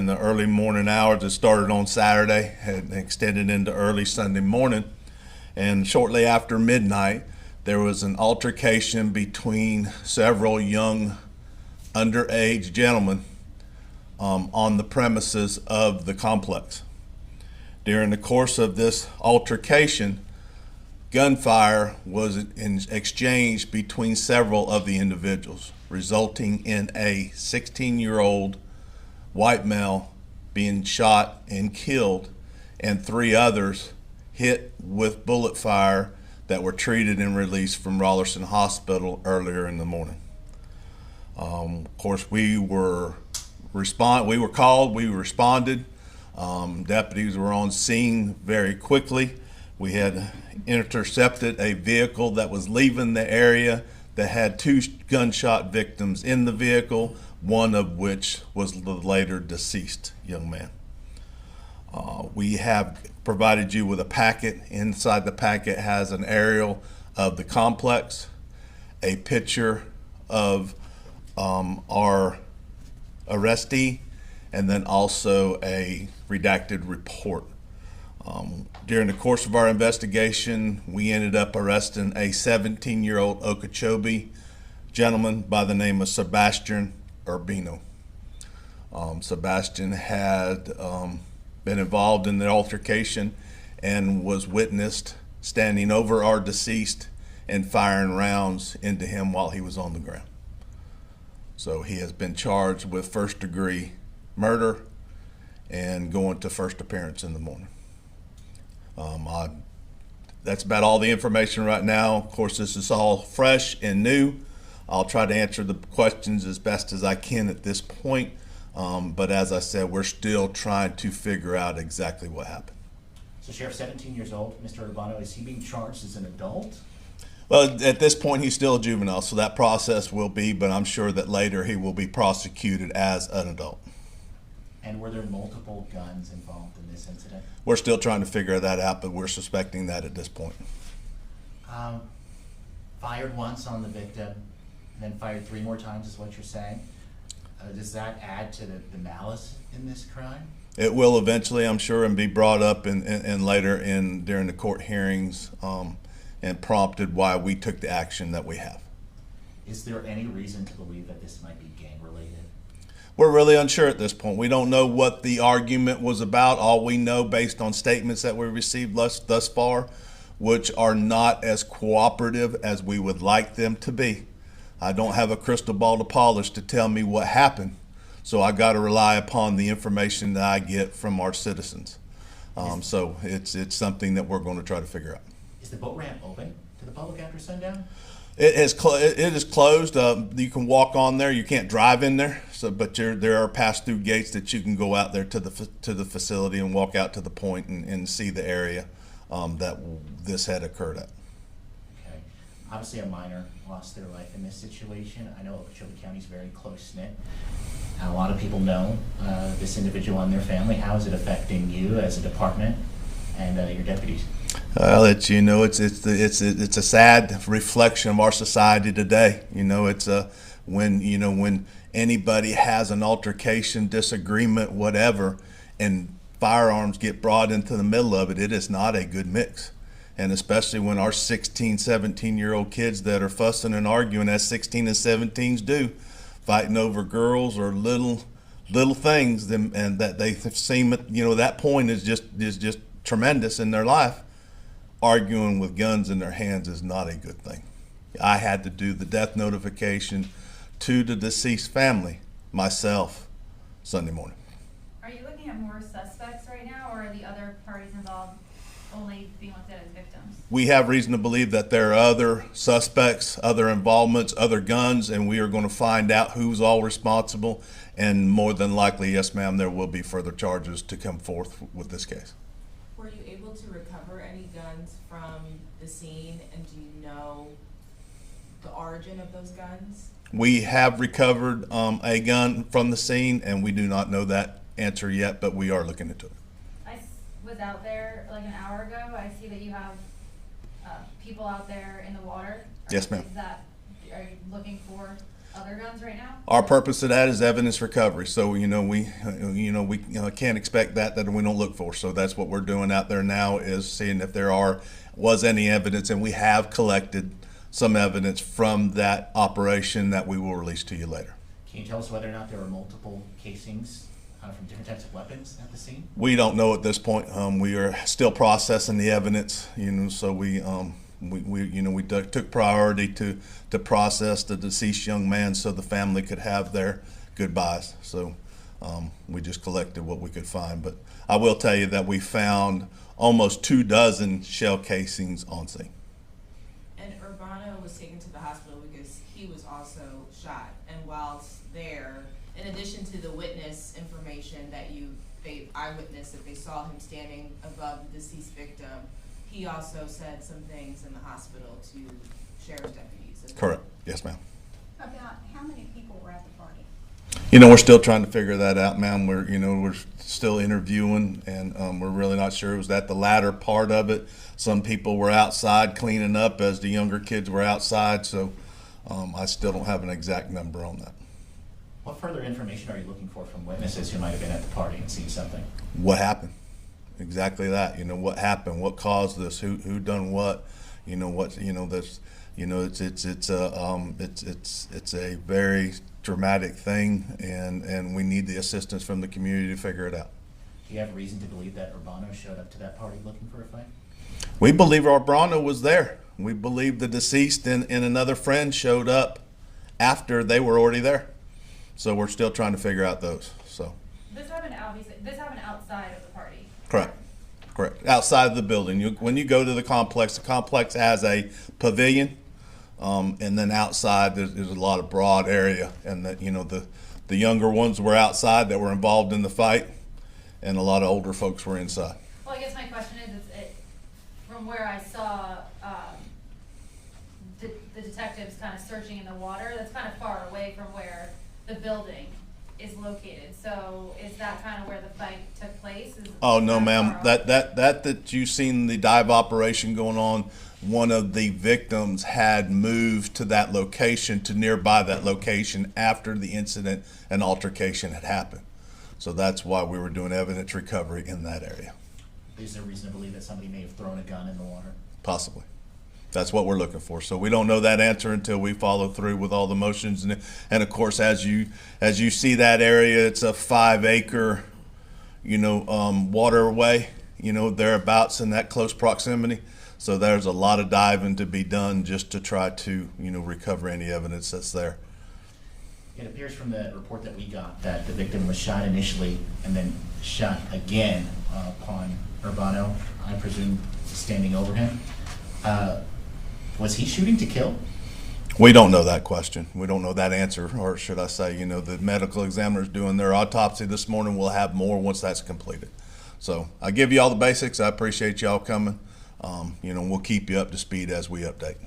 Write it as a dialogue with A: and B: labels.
A: the early morning hours. It started on Saturday and extended into early Sunday morning. And shortly after midnight, there was an altercation between several young underage gentlemen on the premises of the complex. During the course of this altercation, gunfire was exchanged between several of the individuals, resulting in a 16-year-old white male being shot and killed, and 3 others hit with bullet fire that were treated and released from Rollerson Hospital earlier in the morning. Of course, we were called, we responded. Deputies were on scene very quickly. We had intercepted a vehicle that was leaving the area that had 2 gunshot victims in the vehicle, one of which was the later deceased young man. We have provided you with a packet. Inside the packet has an aerial of the complex, a picture of our arrestee, and then also a redacted report. During the course of our investigation, we ended up arresting a 17-year-old Okeechobee gentleman by the name of Sebastian Urbino. Sebastian had been involved in the altercation and was witnessed standing over our deceased and firing rounds into him while he was on the ground. So he has been charged with first-degree murder and going to first appearance in the morning. That's about all the information right now. Of course, this is all fresh and new. I'll try to answer the questions as best as I can at this point. But as I said, we're still trying to figure out exactly what happened.
B: So Sheriff, 17 years old, Mr. Urbano, is he being charged as an adult?
A: Well, at this point, he's still a juvenile, so that process will be, but I'm sure that later he will be prosecuted as an adult.
B: And were there multiple guns involved in this incident?
A: We're still trying to figure that out, but we're suspecting that at this point.
B: Fired once on the victim, and then fired 3 more times is what you're saying. Does that add to the malice in this crime?
A: It will eventually, I'm sure, and be brought up and later during the court hearings and prompted why we took the action that we have.
B: Is there any reason to believe that this might be gang related?
A: We're really unsure at this point. We don't know what the argument was about. All we know, based on statements that we received thus far, which are not as cooperative as we would like them to be. I don't have a crystal ball to polish to tell me what happened, so I got to rely upon the information that I get from our citizens. So it's something that we're going to try to figure out.
B: Is the boat ramp open to the public after sundown?
A: It is closed. You can walk on there. You can't drive in there. But there are pass-through gates that you can go out there to the facility and walk out to the point and see the area that this had occurred at.
B: Okay. Obviously, a minor lost their life in this situation. I know Okeechobee County is very close-knit. A lot of people know this individual and their family. How is it affecting you as a department and your deputies?
A: I'll let you know, it's a sad reflection of our society today. It's when anybody has an altercation, disagreement, whatever, and firearms get brought into the middle of it, it is not a good mix. And especially when our 16, 17-year-old kids that are fussing and arguing as 16 and 17s do, fighting over girls or little things, and that they seem, that point is just tremendous in their life. Arguing with guns in their hands is not a good thing. I had to do the death notification to the deceased family myself Sunday morning.
C: Are you looking at more suspects right now, or are the other parties involved only being looked at as victims?
A: We have reason to believe that there are other suspects, other involvements, other guns, and we are going to find out who's all responsible, and more than likely, yes ma'am, there will be further charges to come forth with this case.
D: Were you able to recover any guns from the scene, and do you know the origin of those guns?
A: We have recovered a gun from the scene, and we do not know that answer yet, but we are looking into it.
C: I was out there like an hour ago. I see that you have people out there in the water.
A: Yes, ma'am.
C: Are you looking for other guns right now?
A: Our purpose of that is evidence recovery. So, we can't expect that we don't look for. So that's what we're doing out there now, is seeing if was any evidence, and we have collected some evidence from that operation that we will release to you later.
B: Can you tell us whether or not there were multiple casings from different types of weapons at the scene?
A: We don't know at this point. We are still processing the evidence, so we took priority to process the deceased young man so the family could have their goodbyes. So we just collected what we could find. But I will tell you that we found almost 24 shell casings on scene.
D: And Urbano was taken to the hospital because he was also shot. And whilst there, in addition to the witness information that eyewitness that they saw him standing above the deceased victim, he also said some things in the hospital to sheriff's deputies.
A: Correct. Yes, ma'am.
E: About how many people were at the party?
A: We're still trying to figure that out, ma'am. We're still interviewing, and we're really not sure. It was that the latter part of it. Some people were outside cleaning up as the younger kids were outside, so I still don't have an exact number on that.
B: What further information are you looking for from witnesses who might have been at the party and seen something?
A: What happened? Exactly that. What happened? What caused this? Who done what? It's a very dramatic thing, and we need the assistance from the community to figure it out.
B: Do you have reason to believe that Urbano showed up to that party looking for a fight?
A: We believe Urbano was there. We believe the deceased and another friend showed up after they were already there. So we're still trying to figure out those. So
C: This happened outside of the party.
A: correct. Outside of the building. When you go to the complex has a pavilion, and then outside there's a lot of broad area, and that the younger ones were outside that were involved in the fight, and a lot of older folks were inside.
C: Well, I guess my question is, from where I saw the detectives kind of searching in the water, that's kind of far away from where the building is located. So is that kind of where the fight took place?
A: Oh no, ma'am. That you've seen the dive operation going on. One of the victims had moved to that location, to nearby that location, after the incident and altercation had happened. So that's why we were doing evidence recovery in that area.
B: Is there reason to believe that somebody may have thrown a gun in the water?
A: Possibly. That's what we're looking for. So we don't know that answer until we follow through with all the motions. And of course, as you see that area, it's a 5-acre, waterway, thereabouts in that close proximity. So there's a lot of diving to be done just to try to, recover any evidence that's there.
B: It appears from the report that we got that the victim was shot initially and then shot again upon Urbano, I presume, standing over him. Was he shooting to kill?
A: We don't know that question. We don't know that answer, or should I say, the medical examiner's doing their autopsy this morning. We'll have more once that's completed. So I give you all the basics. I appreciate y'all coming. We'll keep you up to speed as we update.